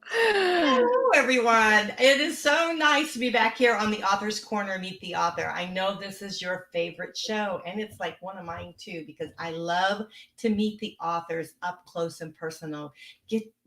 Hello, everyone. It is so nice to be back here on the Author's Corner, Meet the Author. I know this is your favorite show, and it's like one of mine too, because I love to meet the authors up close and personal.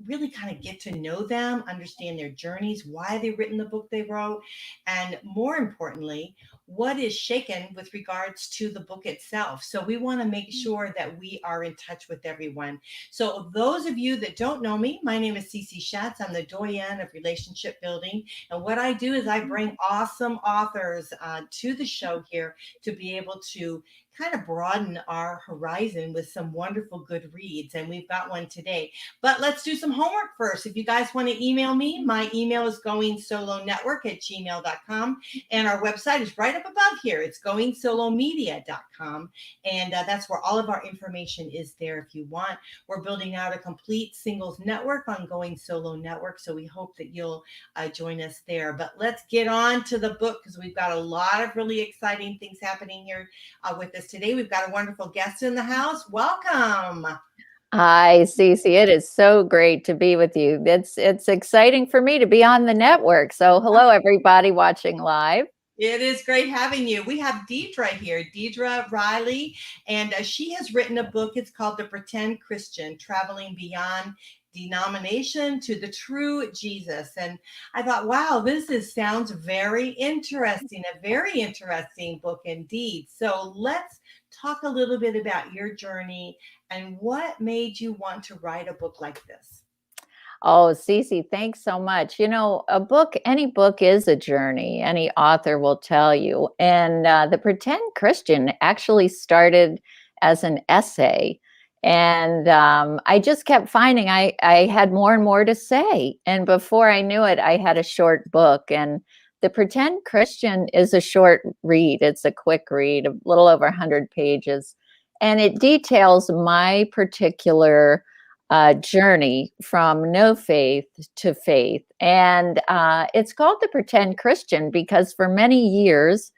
Really kind of get to know them, understand their journeys, why they've written the book they wrote, and more importantly, what is shaken with regards to the book itself. So we want to make sure that we are in touch with everyone. So those of you that don't know me, my name is Cece Shatz. I'm the Doyenne of relationship building. And what I do is I bring awesome authors to the show here to be able to kind of broaden our horizon with some wonderful good reads. And we've got one today. But let's do some homework first. If you guys want to email me, my email is goingsolonetwork@gmail.com. And our website is right up above here. It's goingsolomedia.com. And that's where all of our information is there if you want. We're building out a complete singles network on Going Solo Network. So we hope that you'll join us there. But let's get on to the book because we've got a lot of really exciting things happening here with us today. We've got a wonderful guest in the house. Welcome. Hi, Cece. It is so great to be with you. It's exciting for me to be on the network. So hello, everybody watching live. It is great having you. We have Deirdre here, Deirdre Reilly, and she has written a book. It's called The Pretend Christian, Traveling Beyond Denomination to the True Jesus. And I thought, wow, sounds very interesting, a very interesting book indeed. So let's talk a little bit about your journey and what made you want to write a book like this. Oh, Cece, thanks so much. You know, any book is a journey. Any author will tell you. And The Pretend Christian actually started as an essay. And I just kept finding I had more and more to say. And before I knew it, I had a short book. And The Pretend Christian is a short read. It's a quick read, a little over 100 pages. And it details my particular journey from no faith to faith. And it's called The Pretend Christian because for many years,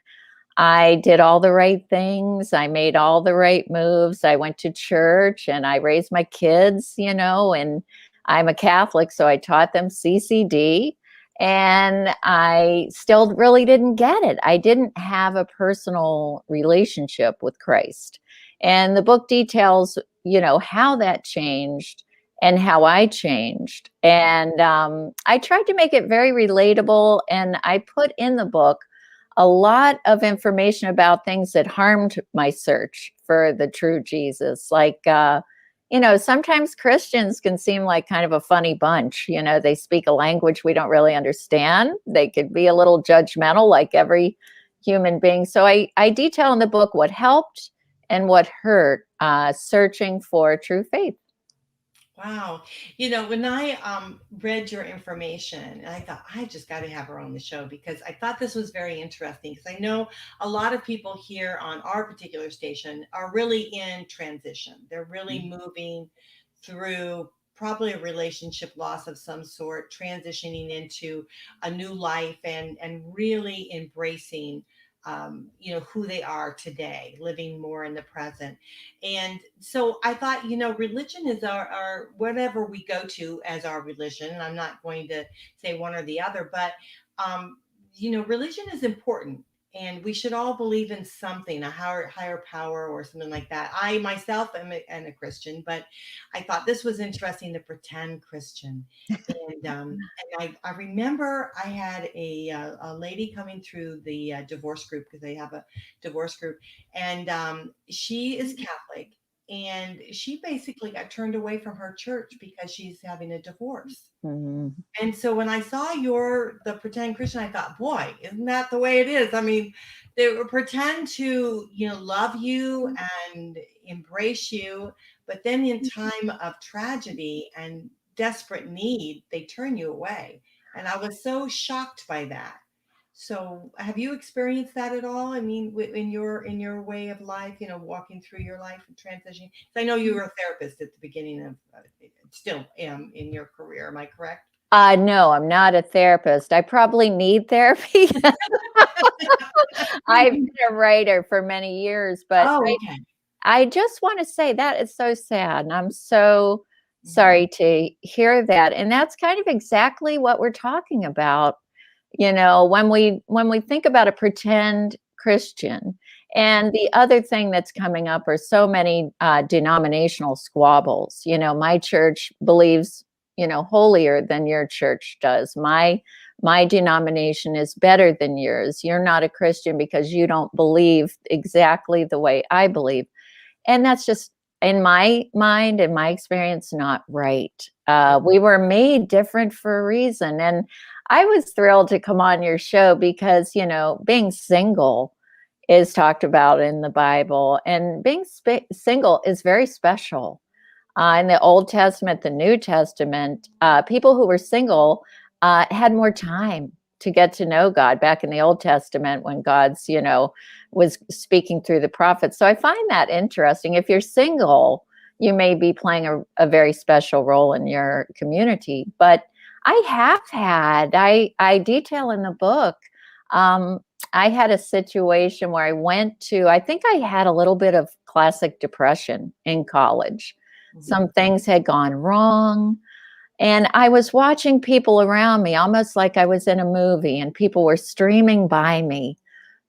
I did all the right things. I made all the right moves. I went to church and I raised my kids, and I'm a Catholic, so I taught them CCD. And I still really didn't get it. I didn't have a personal relationship with Christ. And the book details, how that changed and how I changed. And I tried to make it very relatable. And I put in the book a lot of information about things that harmed my search for the true Jesus. Like, sometimes Christians can seem like kind of a funny bunch. They speak a language we don't really understand. They could be a little judgmental like every human being. So I detail in the book what helped and what hurt searching for true faith. Wow. When I read your information, I thought, I just got to have her on the show because I thought this was very interesting because I know a lot of people here on our particular station are really in transition. They're really moving through probably a relationship loss of some sort, transitioning into a new life and really embracing who they are today, living more in the present. And so I thought, religion is our whatever we go to as our religion. And I'm not going to say one or the other, but religion is important. And we should all believe in something, a higher power or something like that. I myself am a Christian, but I thought this was interesting to pretend Christian. And I remember I had a lady coming through the divorce group because they have a divorce group. And she is Catholic. And she basically got turned away from her church because she's having a divorce. Mm-hmm. And so when I saw the Pretend Christian, I thought, boy, isn't that the way it is? I mean, they pretend to, love you and embrace you, but then in time of tragedy and desperate need, they turn you away. And I was so shocked by that. So have you experienced that at all? I mean, in your way of life, walking through your life and transitioning? I know you were a therapist at the beginning of, still am in your career. Am I correct? No, I'm not a therapist. I probably need therapy. I've been a writer for many years, but I just want to say that is so sad. And I'm so Mhm. sorry to hear that. And that's kind of exactly what we're talking about, when we think about a pretend Christian. And the other thing that's coming up are so many denominational squabbles. My church believes, holier than your church does. My denomination is better than yours. You're not a Christian because you don't believe exactly the way I believe. And that's just, in my mind, in my experience, not right. We were made different for a reason. And I was thrilled to come on your show because, being single is talked about in the Bible, and being single is very special. In the Old Testament, the New Testament, people who were single had more time to get to know God back in the Old Testament when God's, was speaking through the prophets. So I find that interesting. If you're single, you may be playing a very special role in your community. But I detail in the book, um, I had a situation where I think I had a little bit of classic depression in college. Mhm. Some things had gone wrong. And I was watching people around me, almost like I was in a movie, and people were streaming by me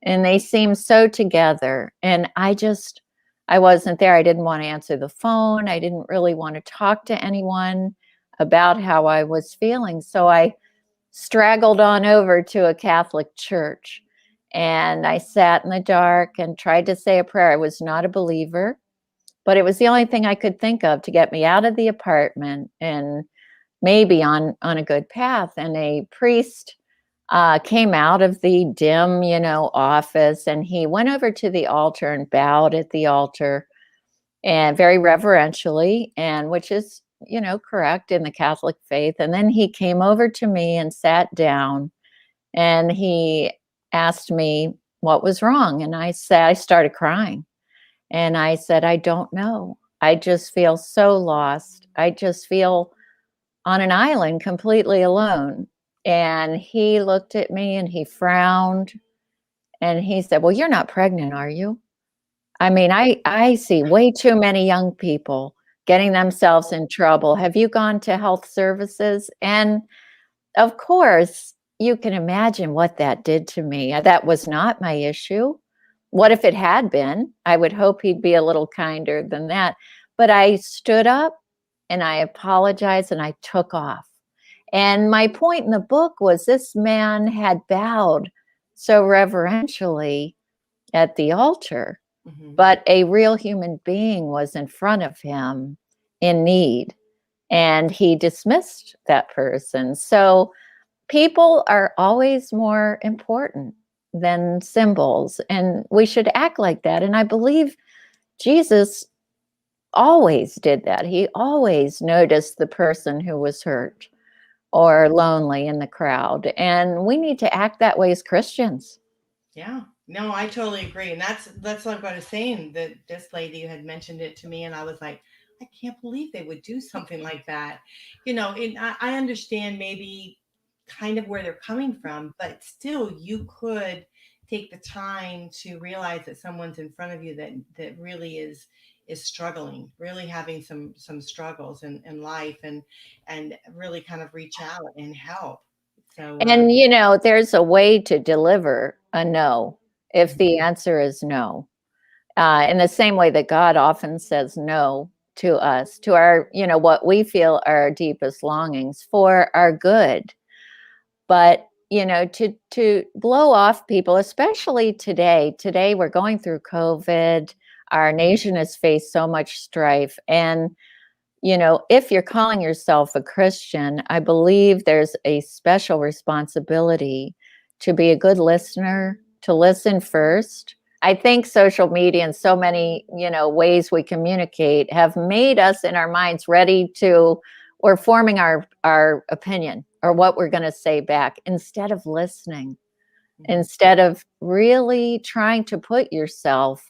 and they seemed so together. And I wasn't there. I didn't want to answer the phone. I didn't really want to talk to anyone about how I was feeling. So I straggled on over to a Catholic church and I sat in the dark and tried to say a prayer. I was not a believer, but it was the only thing I could think of to get me out of the apartment and maybe on a good path. And a priest came out of the dim, office, and he went over to the altar and bowed at the altar, and very reverentially, and which is, correct in the Catholic faith. And then he came over to me and sat down, and he asked me what was wrong. And I started crying. And I said, I don't know. I just feel so lost. I just feel on an island completely alone. And he looked at me and he frowned and he said, well, you're not pregnant, are you? I mean, I see way too many young people getting themselves in trouble. Have you gone to health services? And of course, you can imagine what that did to me. That was not my issue. What if it had been? I would hope he'd be a little kinder than that. But I stood up and I apologized and I took off. And my point in the book was this man had bowed so reverentially at the altar, Mhm. but a real human being was in front of him in need, and he dismissed that person. So people are always more important than symbols, and we should act like that. And I believe Jesus always did that. He always noticed the person who was hurt or lonely in the crowd. And we need to act that way as Christians. Yeah. No, I totally agree. And that's like what I was saying, that this lady had mentioned it to me and I was like, I can't believe they would do something like that. And I understand maybe kind of where they're coming from, but still you could take the time to realize that someone's in front of you that really is struggling, really having some struggles in life, and really kind of reach out and help. So And, there's a way to deliver a no if the answer is no. In the same way that God often says no to us, to our, what we feel are our deepest longings for our good. But, to blow off people, especially today we're going through COVID. Our nation has faced so much strife. And if you're calling yourself a Christian, I believe there's a special responsibility to be a good listener, to listen first. I think social media and so many, ways we communicate have made us in our minds ready to, or forming our opinion or what we're going to say back instead of listening, mhm. instead of really trying to put yourself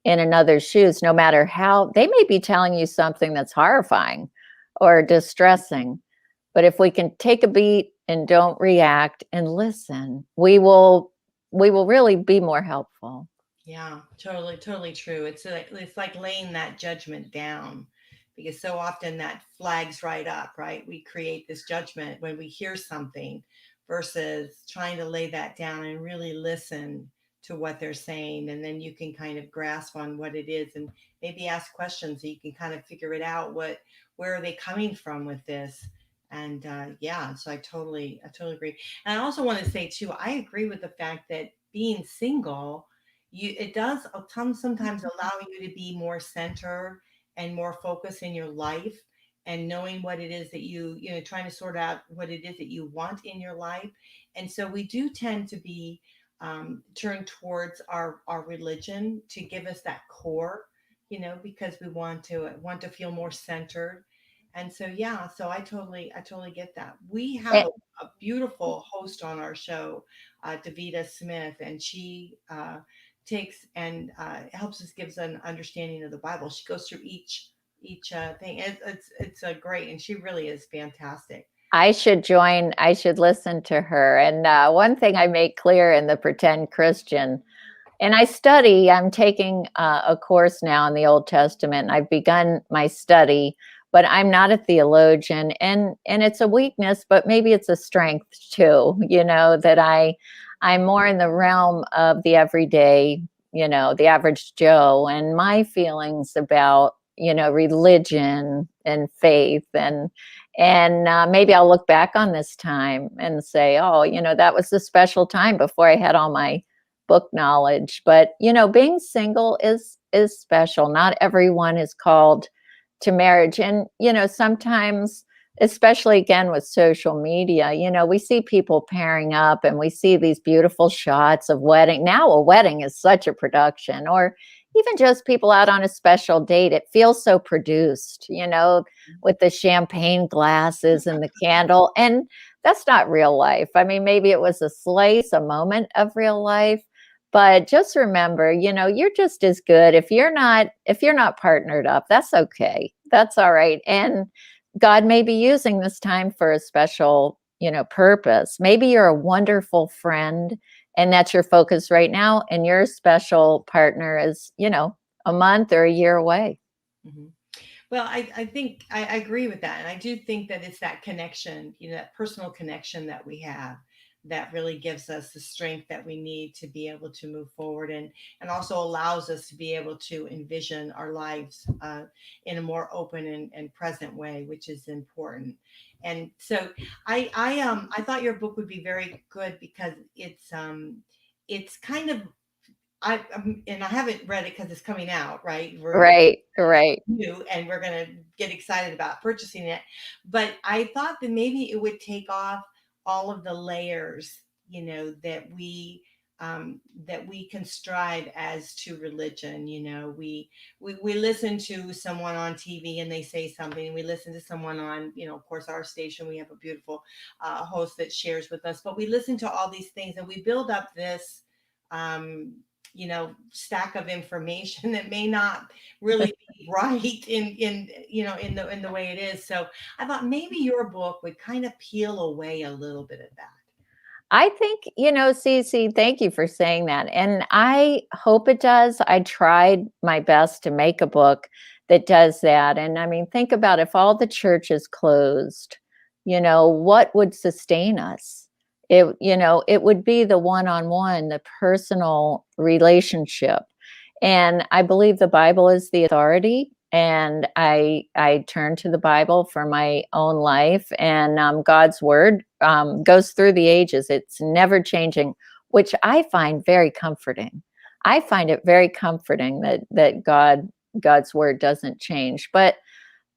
in another's shoes, no matter how they may be telling you something that's horrifying or distressing. But if we can take a beat and don't react and listen, we will really be more helpful. Yeah, totally, totally true. It's like laying that judgment down because so often that flags right up, right? We create this judgment when we hear something versus trying to lay that down and really listen to what they're saying. And then you can kind of grasp on what it is and maybe ask questions so you can kind of figure it out. Where are they coming from with this? And yeah, so I totally agree. And I also want to say too, I agree with the fact that being single, it does sometimes allow you to be more centered and more focused in your life, and knowing what it is that trying to sort out what it is that you want in your life. And so we do tend to be turned towards our religion to give us that core, because we want to feel more centered. And so yeah, so I totally get that. We have And a beautiful host on our show, Davita Smith, and she takes and helps us, gives an understanding of the Bible. She goes through each thing. It's a great, and she really is fantastic. I should join, I should listen to her. And one thing I make clear in the Pretend Christian, and I'm taking a course now in the Old Testament. And I've begun my study, but I'm not a theologian, and it's a weakness, but maybe it's a strength too, that I'm more in the realm of the everyday, the average Joe, and my feelings about, religion and faith, and maybe I'll look back on this time and say, oh, that was a special time before I had all my book knowledge. But being single is special. Not everyone is called to marriage. And sometimes, especially again with social media, we see people pairing up and we see these beautiful shots of wedding. Now a wedding is such a production, or even just people out on a special date. It feels so produced, with the champagne glasses and the candle. And that's not real life. I mean, maybe it was a slice, a moment of real life. But just remember, you're just as good if you're not partnered up. That's okay. That's all right. And God may be using this time for a special, purpose. Maybe you're a wonderful friend and that's your focus right now, and your special partner is, a month or a year away. Mhm. Well, I think I agree with that. And I do think that it's that connection, that personal connection that we have that really gives us the strength that we need to be able to move forward, and also allows us to be able to envision our lives in a more open and present way, which is important. And so I thought your book would be very good because it's kind of and I haven't read it because it's coming out, right? Right, right. New, and we're going to get excited about purchasing it. But I thought that maybe it would take off all of the layers, that we can strive as to religion. We listen to someone on TV and they say something. We listen to someone on, of course, our station. We have a beautiful host that shares with us. But we listen to all these things and we build up this. Stack of information that may not really be right in the way it is. So I thought maybe your book would kind of peel away a little bit of that. I think, Cece, thank you for saying that. And I hope it does. I tried my best to make a book that does that. And I mean, think about if all the churches closed, what would sustain us? It would be the one-on-one, the personal relationship. And I believe the Bible is the authority. And I turn to the Bible for my own life, and God's word goes through the ages. It's never changing, which I find very comforting. I find it very comforting that God's word doesn't change. But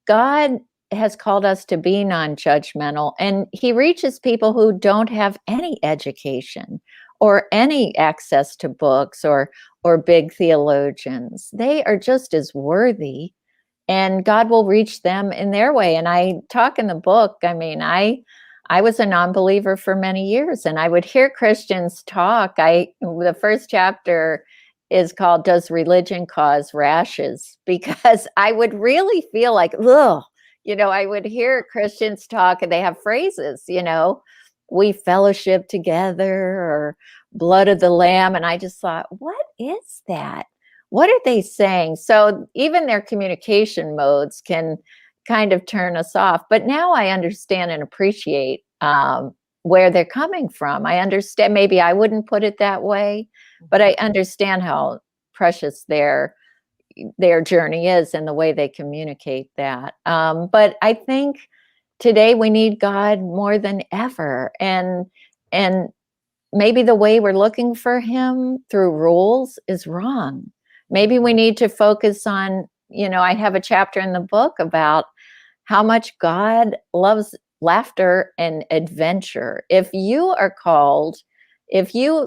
God has called us to be non-judgmental, and he reaches people who don't have any education or any access to books or big theologians. They are just as worthy, and God will reach them in their way. And I talk in the book, I mean, I was a non-believer for many years, and I would hear Christians talk. The first chapter is called "Does Religion Cause Rashes?" Because I would really feel like, ugh, I would hear Christians talk and they have phrases, we fellowship together or blood of the lamb. And I just thought, what is that? what are they saying? So even their communication modes can kind of turn us off. But now I understand and appreciate where they're coming from. I understand, maybe I wouldn't put it that way, but I understand how precious their journey is and the way they communicate that. But I think today we need God more than ever, and maybe the way we're looking for him through rules is wrong. Maybe we need to focus on, I have a chapter in the book about how much God loves laughter and adventure. If you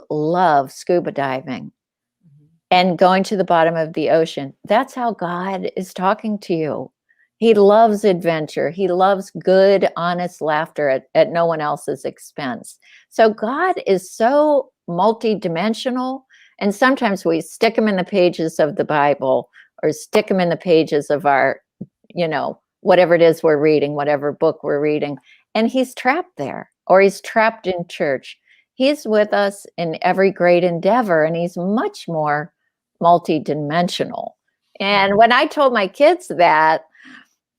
love scuba diving and going to the bottom of the ocean, that's how God is talking to you. He loves adventure. He loves good, honest laughter at no one else's expense. So God is so multidimensional. And sometimes we stick him in the pages of the Bible or stick him in the pages of our, whatever it is we're reading, whatever book we're reading. And he's trapped there, or he's trapped in church. He's with us in every great endeavor, and he's much more multidimensional. And when I told my kids that,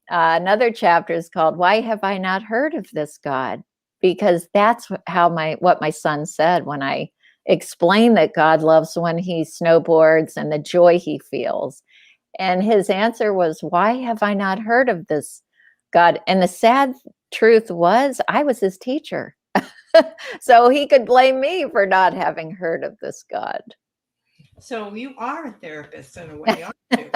another chapter is called "Why Have I Not Heard of This God?" Because that's what my son said when I explained that God loves when he snowboards and the joy he feels. And his answer was, "Why have I not heard of this God?" And the sad truth was, I was his teacher. So he could blame me for not having heard of this God. So you are a therapist in a way, aren't you?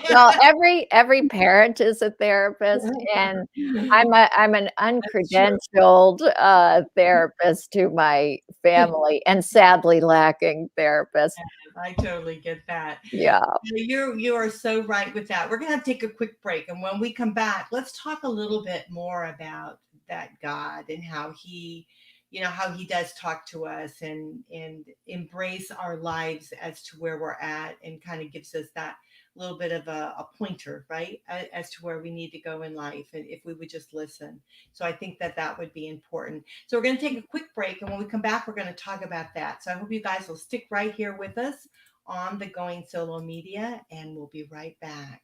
Well, every parent is a therapist, and I'm an uncredentialed therapist to my family, and sadly lacking therapist. I totally get that. Yeah. You are so right with that. We're gonna have to take a quick break, and when we come back, let's talk a little bit more about that God and how he, how he does talk to us and embrace our lives as to where we're at, and kind of gives us that little bit of a pointer, right, as to where we need to go in life, and if we would just listen. So I think that would be important. So we're going to take a quick break, and when we come back, we're going to talk about that. So I hope you guys will stick right here with us on the Going Solo Media, and we'll be right back.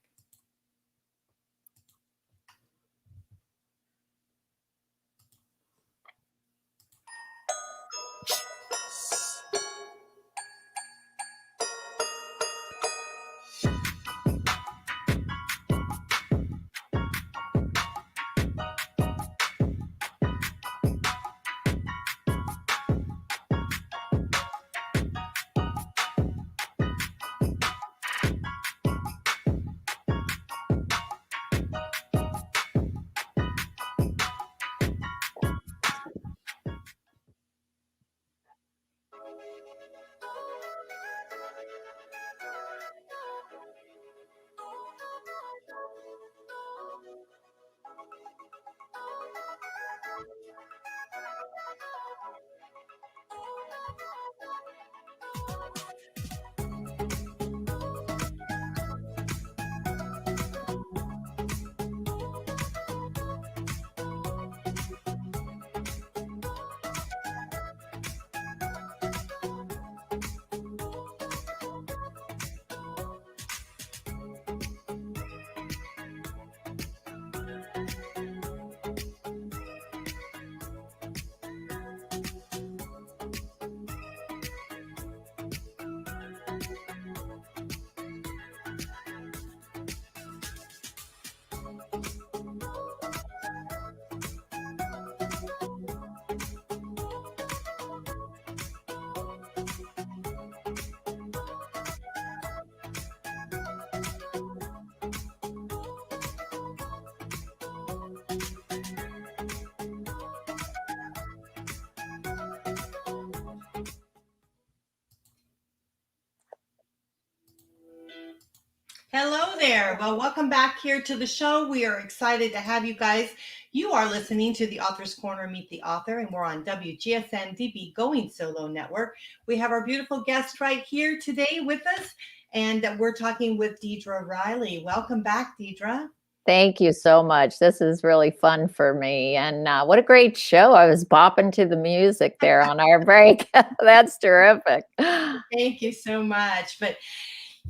Hello there. Well, welcome back here to the show. We are excited to have you guys. You are listening to the Author's Corner Meet the Author, and we're on WGSN-DB Going Solo Network. We have our beautiful guest right here today with us, and we're talking with Deirdre Reilly. Welcome back, Deirdre. Thank you so much. This is really fun for me. And what a great show. I was bopping to the music there on our break. That's terrific. Thank you so much. But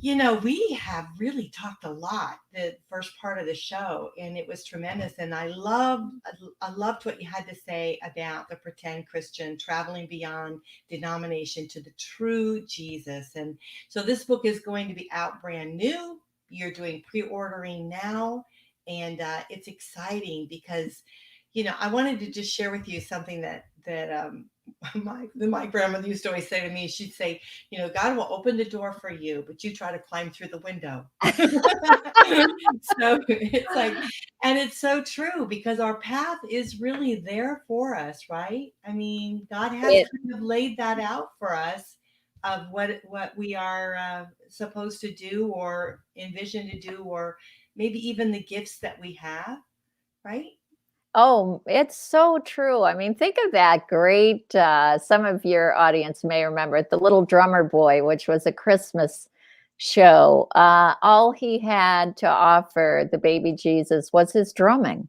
We have really talked a lot the first part of the show, and it was tremendous. And I loved what you had to say about the pretend Christian traveling beyond denomination to the true Jesus. And so this book is going to be out brand new. You're doing pre-ordering now, and it's exciting because, I wanted to just share with you something that my grandmother used to always say to me. She'd say, God will open the door for you, but you try to climb through the window. So it's like, and it's so true because our path is really there for us, right? I mean, God has It kind of laid that out for us of what we are supposed to do or envision to do, or maybe even the gifts that we have, right? Oh, it's so true. I mean, think of that great, some of your audience may remember it, The Little Drummer Boy, which was a Christmas show. All he had to offer the baby Jesus was his drumming.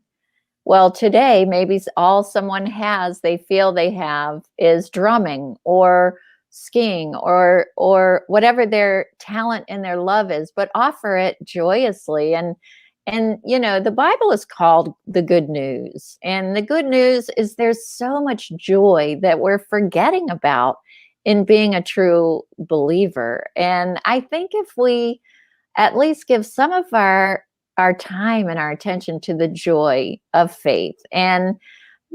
Well, today, maybe all someone has, they feel they have, is drumming or skiing or whatever their talent and their love is, but offer it joyously. And the Bible is called the good news. And the good news is there's so much joy that we're forgetting about in being a true believer. And I think if we at least give some of our time and our attention to the joy of faith. And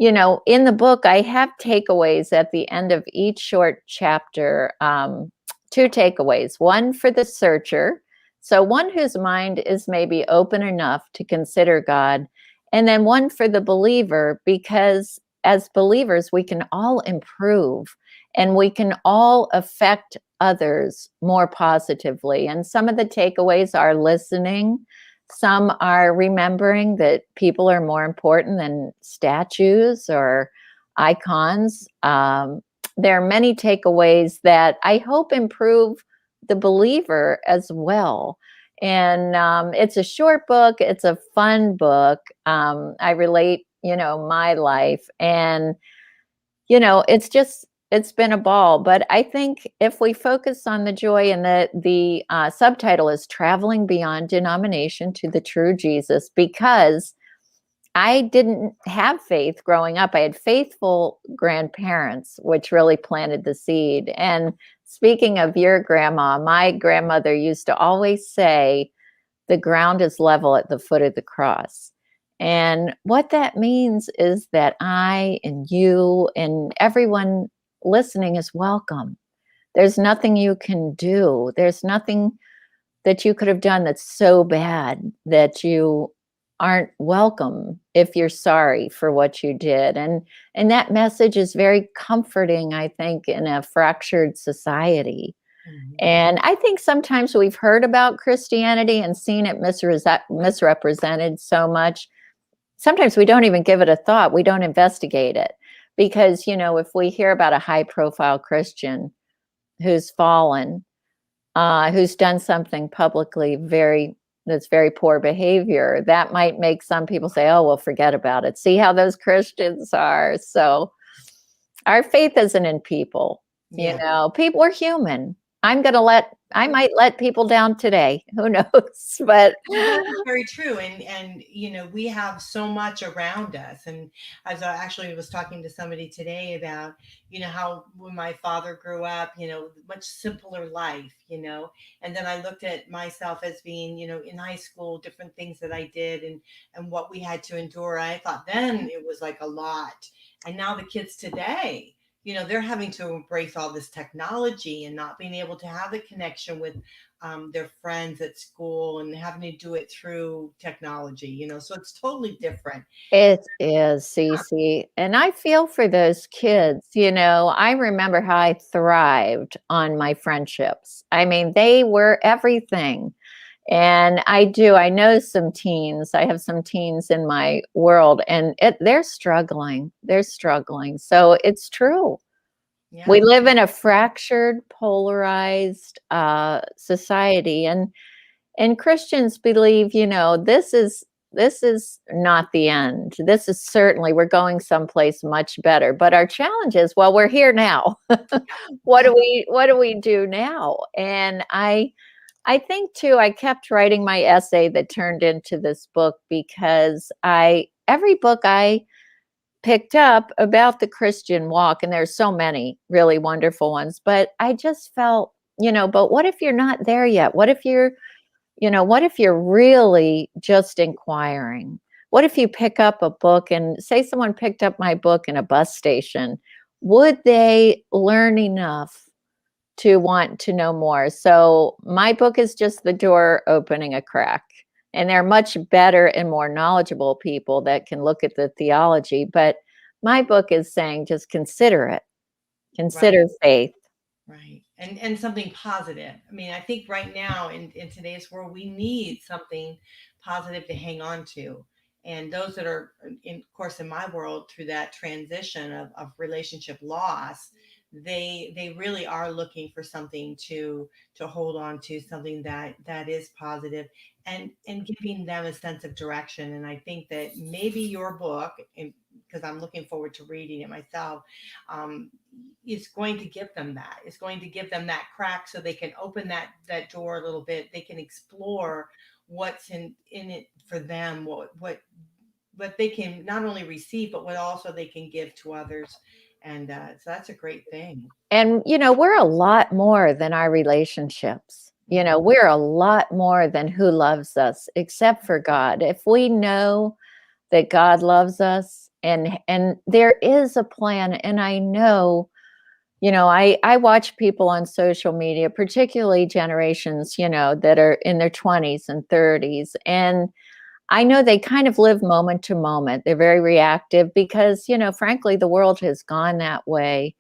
in the book I have takeaways at the end of each short chapter. Two takeaways: one for the searcher, so one whose mind is maybe open enough to consider God, and then one for the believer, because as believers we can all improve and we can all affect others more positively. And some of the takeaways are listening. Some are remembering that people are more important than statues or icons. There are many takeaways that I hope improve the believer as well. And it's a short book, it's a fun book. I relate, my life. And it's been a ball. But I think if we focus on the joy, and the subtitle is Traveling Beyond Denomination to the True Jesus, because I didn't have faith growing up. I had faithful grandparents, which really planted the seed. And speaking of your grandma, my grandmother used to always say, the ground is level at the foot of the cross. And what that means is that I and you and everyone listening is welcome. There's nothing you can do. There's nothing that you could have done that's so bad that you aren't welcome if you're sorry for what you did. And that message is very comforting, I think, in a fractured society. Mhm. And I think sometimes we've heard about Christianity and seen it misrepresented so much. Sometimes we don't even give it a thought. We don't investigate it. Because, if we hear about a high profile Christian who's fallen, who's done something publicly that's very poor behavior, that might make some people say, oh, well, forget about it. See how those Christians are. So our faith isn't in people. Yeah. People are human. I might let people down today. Who knows? But Well, that is very true. And we have so much around us. And as I actually was talking to somebody today about, how when my father grew up, much simpler life, and then I looked at myself as being, in high school, different things that I did and what we had to endure. I thought then it was like a lot. And now the kids today, they're having to embrace all this technology and not being able to have the connection with their friends at school and having to do it through technology, so it's totally different. it is, Cece. And I feel for those kids. I remember how I thrived on my friendships. I mean, they were everything. And I know some teens. I have some teens in my world, and they're struggling. They're struggling. So it's true. We Yeah. live in a fractured, polarized society, and Christians believe, this is not the end. This is certainly, we're going someplace much better. But our challenge is, well, we're here now. What do we do now? And I I think too, I kept writing my essay that turned into this book because every book I picked up about the Christian walk, and there's so many really wonderful ones, but I just felt, but what if you're not there yet? What if you're really just inquiring? What if you pick up a book and say someone picked up my book in a bus station? Would they learn enough to want to know more? So my book is just the door opening a crack. And there are much better and more knowledgeable people that can look at the theology. But my book is saying just consider it, Right. consider faith. Right. And something positive. I mean, I think right now in today's world, we need something positive to hang on to. And those that are, of course, in my world, through that transition of relationship loss, they really are looking for something to hold on to, something that is positive, and giving them a sense of direction. And I think that maybe your book, because I'm looking forward to reading it myself, um, is going to give them that. It's going to give them that crack so they can open that door a little bit. They can explore what's in it for them, what they can not only receive, but what also they can give to others. And so that's a great thing. And, we're a lot more than our relationships. Mhm. We're a lot more than who loves us, except for God. If we know that God loves us and there is a plan, and I know, I watch people on social media, particularly generations, that are in their 20s and 30s, and I know they kind of live moment to moment. They're very reactive because, frankly, the world has gone that way.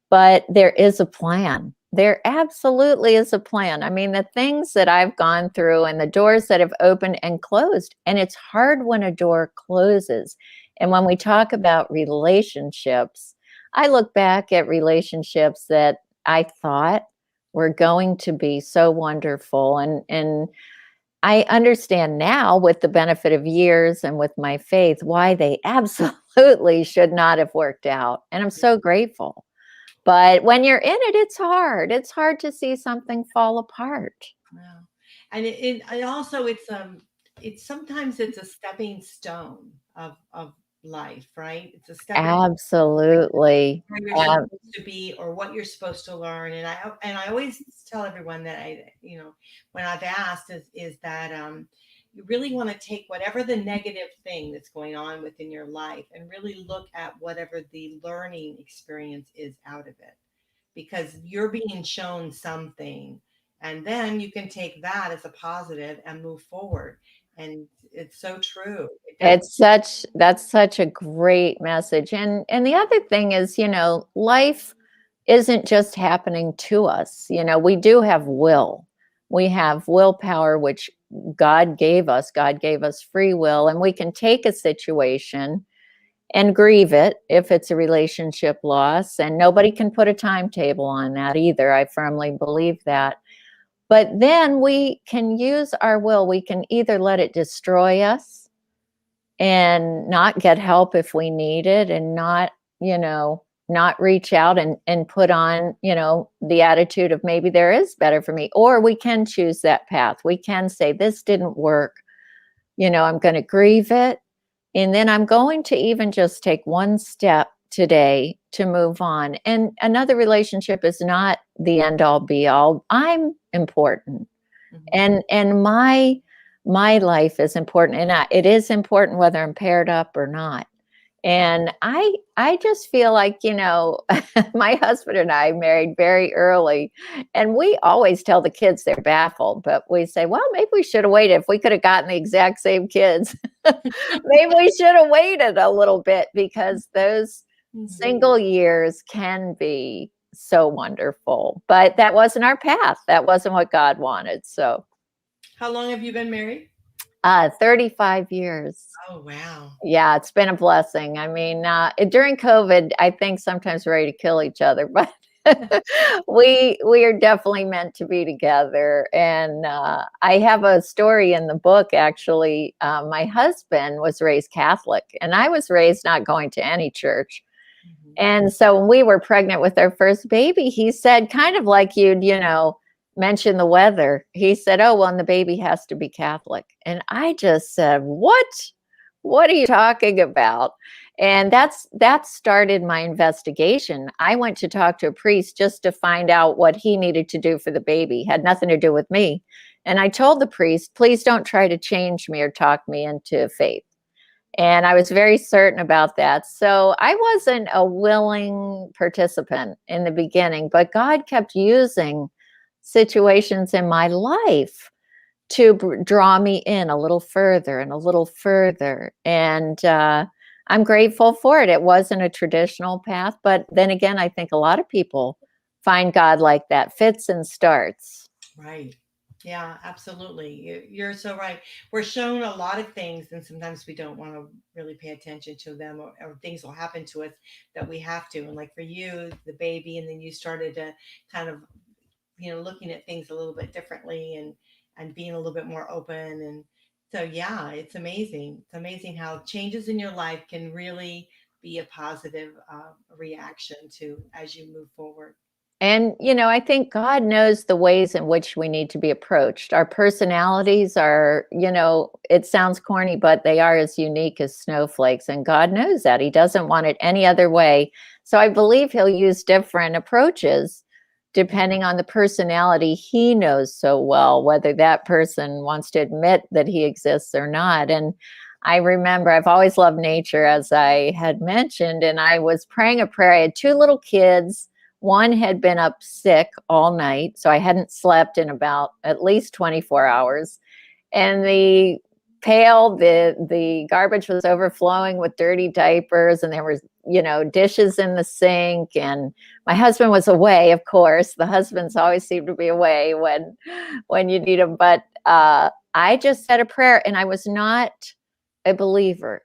But there is a plan. There absolutely is a plan. I mean, the things that I've gone through and the doors that have opened and closed, and it's hard when a door closes. And when we talk about relationships, I look back at relationships that I thought were going to be so wonderful, and I understand now, with the benefit of years and with my faith, why they absolutely should not have worked out. And I'm so grateful. But when you're in it, it's hard. It's hard to see something fall apart. Wow. And it also, it's sometimes it's a stepping stone of life, right? It's a stepping Absolutely. where you're Ab supposed to be or what you're supposed to learn. And I always tell everyone that when I've asked is that you really want to take whatever the negative thing that's going on within your life and really look at whatever the learning experience is out of it, because you're being shown something, and then you can take that as a positive and move forward. And it's so true. It doesn't. that's such a great message. And the other thing is, life isn't just happening to us. We do have will. We have willpower, which God gave us. God gave us free will, and we can take a situation and grieve it if it's a relationship loss. And nobody can put a timetable on that either. I firmly believe that. But then we can use our will. We can either let it destroy us and not get help if we need it, and not reach out and put on, the attitude of maybe there is better for me. Or we can choose that path. We can say, this didn't work. I'm going to grieve it. And then I'm going to even just take one step today to move on. And another relationship is not the end all be all. I'm important. Mhm. And my life is important, and it is important whether I'm paired up or not. And I just feel like, my husband and I married very early, and we always tell the kids they're baffled, but we say, well, maybe we should have waited. If we could have gotten the exact same kids, maybe we should have waited a little bit, because those Mhm. single years can be so wonderful. But that wasn't our path. That wasn't what God wanted. So, How long have you been married? 35 years. Oh, wow. Yeah, it's been a blessing. I mean, during COVID, I think sometimes we're ready to kill each other, but we are definitely meant to be together. And I have a story in the book. Actually, my husband was raised Catholic, and I was raised not going to any church. Mhm. And so when we were pregnant with our first baby, he said, kind of like you'd, mentioned the weather. He said, "Oh, well, and the baby has to be Catholic." And I just said, "What? What are you talking about?" And that started my investigation. I went to talk to a priest just to find out what he needed to do for the baby. Had nothing to do with me. And I told the priest, "Please don't try to change me or talk me into faith." And I was very certain about that. So I wasn't a willing participant in the beginning, but God kept using situations in my life to draw me in a little further and a little further. And I'm grateful for it. It wasn't a traditional path, but then again, I think a lot of people find God like that, fits and starts. Right. Yeah, absolutely. You're so right. We're shown a lot of things, and sometimes we don't want to really pay attention to them, or things will happen to us that we have to. And like for you, the baby, and then you started to kind of, looking at things a little bit differently, and being a little bit more open. And so, yeah, it's amazing. It's amazing how changes in your life can really be a positive reaction to as you move forward. And, I think God knows the ways in which we need to be approached. Our personalities are, it sounds corny, but they are as unique as snowflakes. And God knows that. He doesn't want it any other way. So I believe He'll use different approaches depending on the personality He knows so well, whether that person wants to admit that He exists or not. And I remember I've always loved nature, as I had mentioned, and I was praying a prayer. I had two little kids. One had been up sick all night, so I hadn't slept in about at least 24 hours. And the garbage was overflowing with dirty diapers, and there was, dishes in the sink. And my husband was away, of course. The husbands always seem to be away when you need them. But I just said a prayer, and I was not a believer.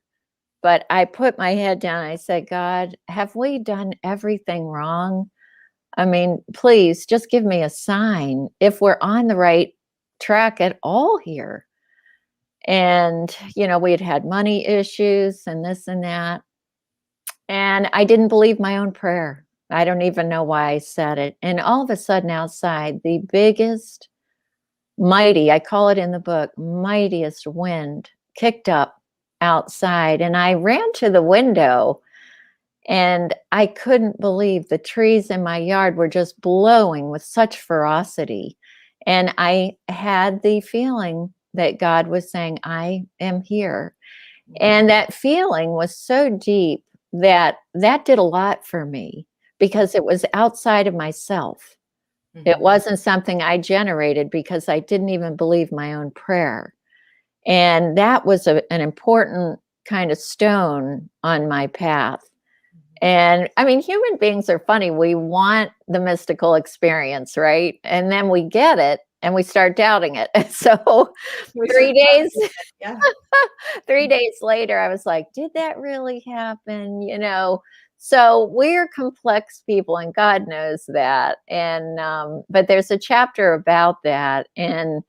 But I put my head down and I said, "God, have we done everything wrong? I mean, please just give me a sign if we're on the right track at all here." And, we had money issues and this and that. And I didn't believe my own prayer. I don't even know why I said it. And all of a sudden outside, the biggest, I call it in the book, mightiest wind kicked up outside. And I ran to the window. And I couldn't believe the trees in my yard were just blowing with such ferocity. And I had the feeling that God was saying, "I am here." And that feeling was so deep that did a lot for me because it was outside of myself. It Mhm. wasn't something I generated because I didn't even believe my own prayer. And that was an important kind of stone on my path. And I mean, human beings are funny. We want the mystical experience, right? And then we get it and we start doubting it. So We start 3 days, questioning it. Yeah. 3 days later, I was like, did that really happen? So we're complex people and God knows that. And, but there's a chapter about that. And,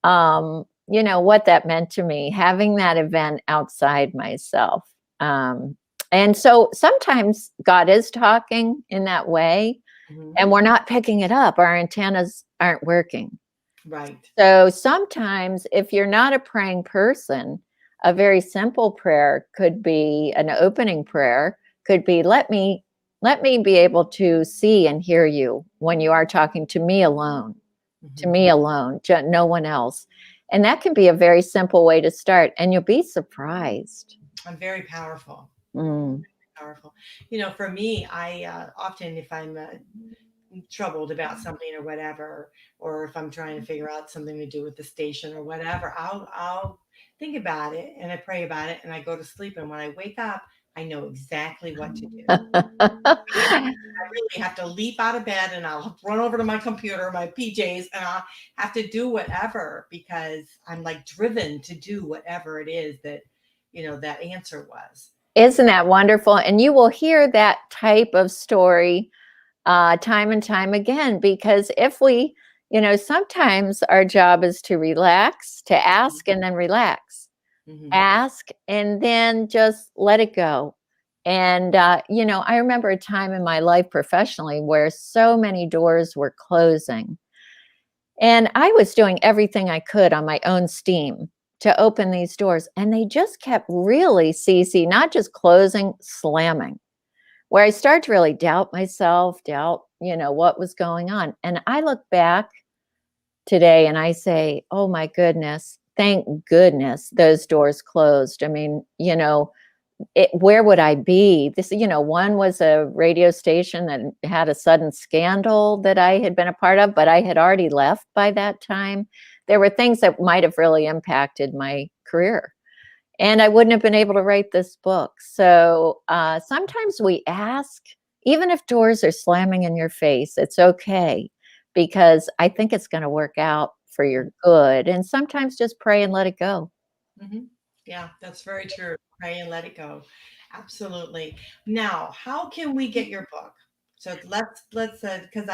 what that meant to me, having that event outside myself. And so sometimes God is talking in that way, Mhm. and we're not picking it up. Our antennas aren't working. Right. So sometimes, if you're not a praying person, a very simple prayer could be an opening prayer, could be, let me be able to see and hear you when you are talking to Mhm. me alone, no one else. And that can be a very simple way to start, and you'll be surprised. I'm very powerful. Mm. Powerful. For me, I often, if I'm troubled about something or whatever, or if I'm trying to figure out something to do with the station or whatever, I'll think about it and I pray about it and I go to sleep. And when I wake up, I know exactly what to do. I really have to leap out of bed and I'll run over to my computer, my PJs, and I'll have to do whatever because I'm like driven to do whatever it is that, that answer was. Isn't that wonderful? And you will hear that type of story time and time again, because if we, sometimes our job is to relax, to ask and then relax, Hmm. ask and then just let it go. And, I remember a time in my life professionally where so many doors were closing. And I was doing everything I could on my own steam to open these doors. And they just kept really, Cece, not just closing, slamming, where I started to really doubt myself, doubt, what was going on. And I look back today and I say, oh my goodness, thank goodness those doors closed. I mean, where would I be? One was a radio station that had a sudden scandal that I had been a part of, but I had already left by that time. There were things that might have really impacted my career, and I wouldn't have been able to write this book. So sometimes we ask, even if doors are slamming in your face, it's okay, because I think it's going to work out for your good. And sometimes just pray and let it go. Mhm. Yeah, that's very true. Pray and let it go. Absolutely. Now, how can we get your book? So let's because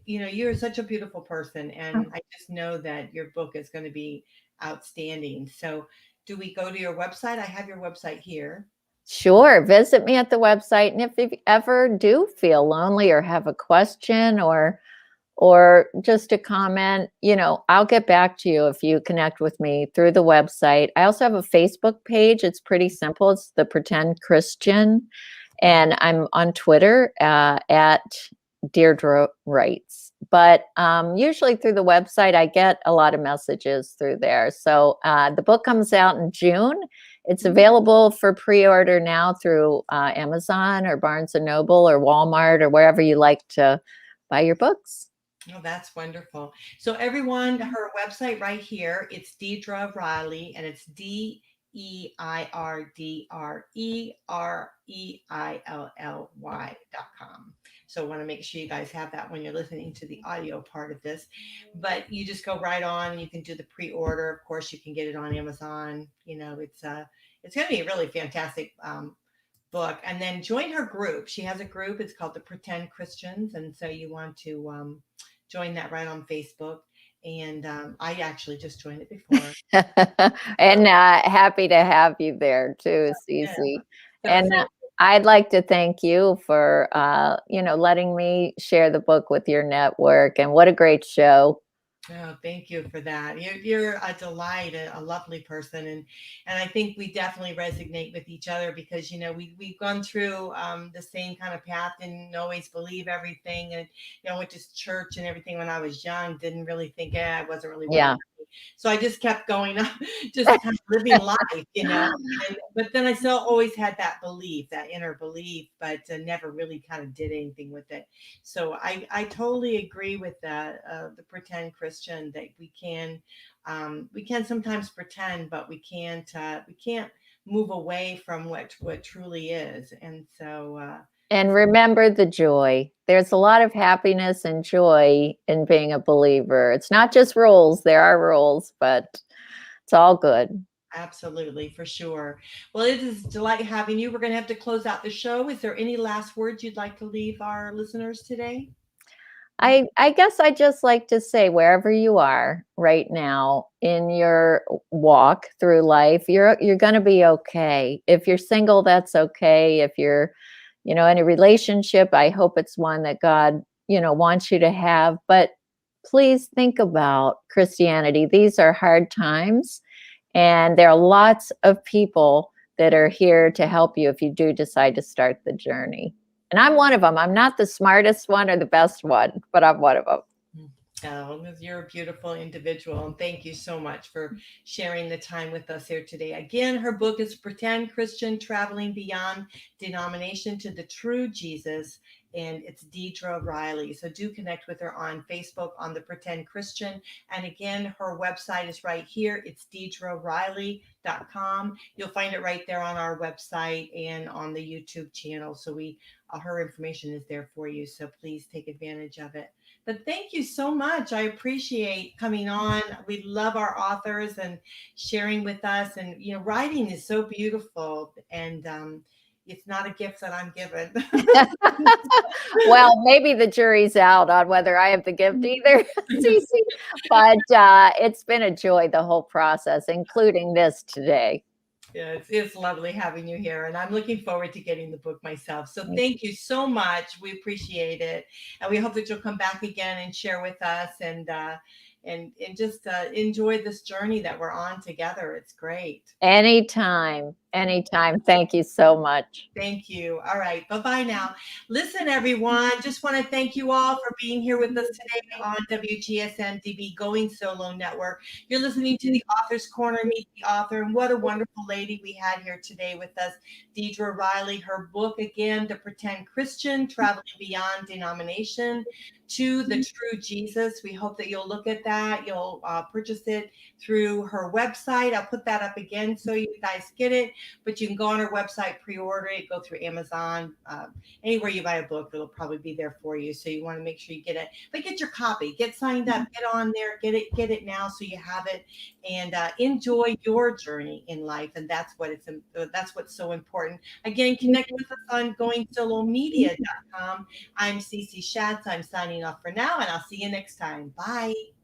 you're such a beautiful person, and I just know that your book is going to be outstanding. So, do we go to your website? I have your website here. Sure. Visit me at the website. And if you ever do feel lonely or have a question or just a comment, I'll get back to you if you connect with me through the website. I also have a Facebook page. It's pretty simple. It's the Pretend Christian. And I'm on Twitter at Deirdre Writes. But usually through the website, I get a lot of messages through there. So the book comes out in June. It's available for pre-order now through Amazon or Barnes and Noble or Walmart or wherever you like to buy your books. Oh, that's wonderful. So everyone, her website right here, it's Deirdre Reilly, and it's DeirdreReilly.com. So I want to make sure you guys have that when you're listening to the audio part of this. But you just go right on. You can do the pre-order. Of course, you can get it on Amazon. It's going to be a really fantastic book. And then join her group. She has a group. It's called the Pretend Christians, and so you want to join that right on Facebook. And I actually just joined it before. And happy to have you there too, Yeah. Cece. So, And I'd like to thank you for, letting me share the book with your network. And what a great show. oh, thank you for that. You're a delight, a lovely person, and I think we definitely resonate with each other because we've gone through the same kind of path, and always believe everything, and went to church and everything when I was young. Didn't really think I wasn't really what. Yeah. So I just kept going up, just kind of living life. But then I still always had that belief, that inner belief, but never really kind of did anything with it. So I totally agree with that, the pretend Christian, that we can sometimes pretend, but we can't move away from what truly is. And so And remember the joy. There's a lot of happiness and joy in being a believer. It's not just rules, there are rules, but it's all good. absolutely, for sure. Well, it is a delight having you. We're going to have to close out the show. Is there any last words you'd like to leave our listeners today? I guess I just like to say, wherever you are right now in your walk through life, you're going to be okay. If you're single, that's okay. If you're, in a relationship, I hope it's one that God, wants you to have. But please think about Christianity. These are hard times, and there are lots of people that are here to help you if you do decide to start the journey. And I'm one of them. I'm not the smartest one or the best one, but I'm one of them. Oh, you're a beautiful individual, and thank you so much for sharing the time with us here today. Again, her book is Pretend Christian, Traveling Beyond Denomination to the True Jesus, and it's Deirdre Reilly. So do connect with her on Facebook on the Pretend Christian. And again, her website is right here. It's DeirdreReilly.com. You'll find it right there on our website and on the YouTube channel. So her information is there for you. So please take advantage of it. But thank you so much. I appreciate coming on. We love our authors and sharing with us. And, writing is so beautiful. And it's not a gift that I'm given. Well, maybe the jury's out on whether I have the gift either, Cece. But it's been a joy, the whole process, including this today. Yeah, it's lovely having you here, and I'm looking forward to getting the book myself. So thank you so much. We appreciate it, and we hope that you'll come back again and share with us, and just enjoy this journey that we're on together. It's great. Anytime, anytime. Thank you so much. Thank you. All right. Bye-bye now. Listen, everyone, just want to thank you all for being here with us today on WGSN-DB Going Solo Network. You're listening to the Author's Corner, Meet the Author, and what a wonderful lady we had here today with us, Deirdre Reilly. Her book, again, The Pretend Christian, Traveling Beyond Denomination to the True Jesus. We hope that you'll look at that. You'll purchase it through her website. I'll put that up again so you guys get it. But you can go on her website, pre-order it, go through Amazon, anywhere you buy a book, it'll probably be there for you. So you want to make sure you get it. But get your copy, get signed up, get on there, get it now so you have it, and enjoy your journey in life. And that's what's so important. Again, connect with us on goingsolomedia.com. I'm Cece Shatz. I'm signing off for now, and I'll see you next time. Bye.